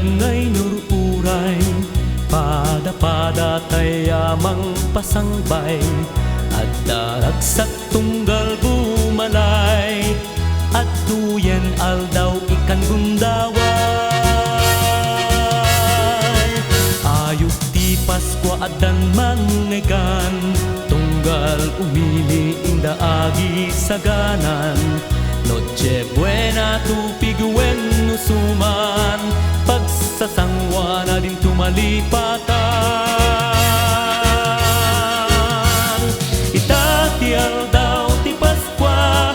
ngay nururay, pada-pada tayamang pasangbay, at daragsak tunggal bumalay, at tuyen aldaw ikan gundaway. Ayok ti Paskwa adan mannegan, tunggal umili inda agi saganan. Noche buena tupigwen nusuman, pagsasangwa na din tumalipatan. Itatial daw ti Paskwa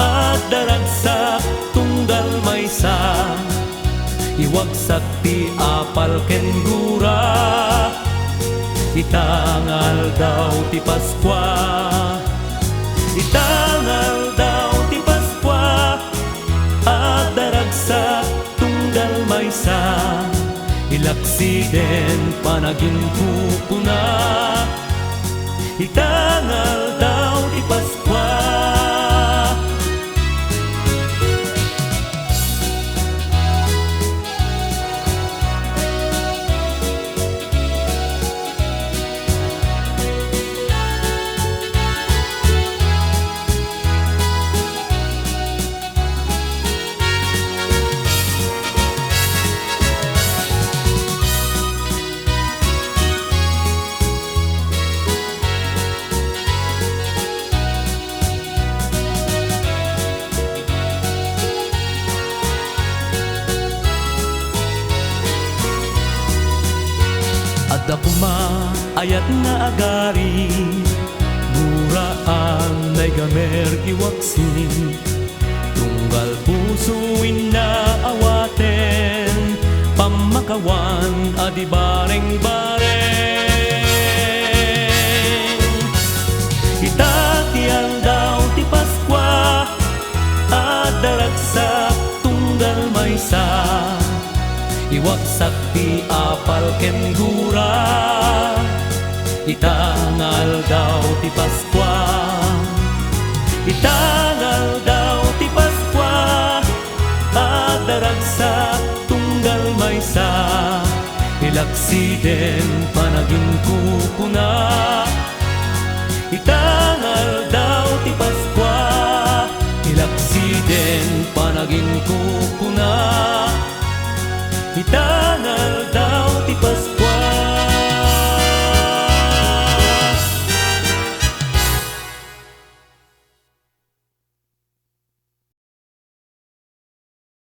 at daragsak tunggal maysa, iwagsak ti apal ken gura. Itangal daw ti Paskwa, itangal daw ti Paskwa at daragsak tunggal maysa, ilaksiden panaging kukuna. Itangal daw ti Paskwa. Adakuma ayat na agari, guraan na'y gamer iwaksin, tunggal pusuin na awaten, pamakawan adi bareng-bareng. Itatial daw ti Paskwa at daragsak tunggal maysa, iwagsak ti apal ken gura. Itangal daw ti Paskwa, itangal daw ti Paskwa at daragsak tunggal maysa, ilaksiden panaging kukuna. Itangal daw ti Paskwa, ilaksiden panaging kukuna. Kita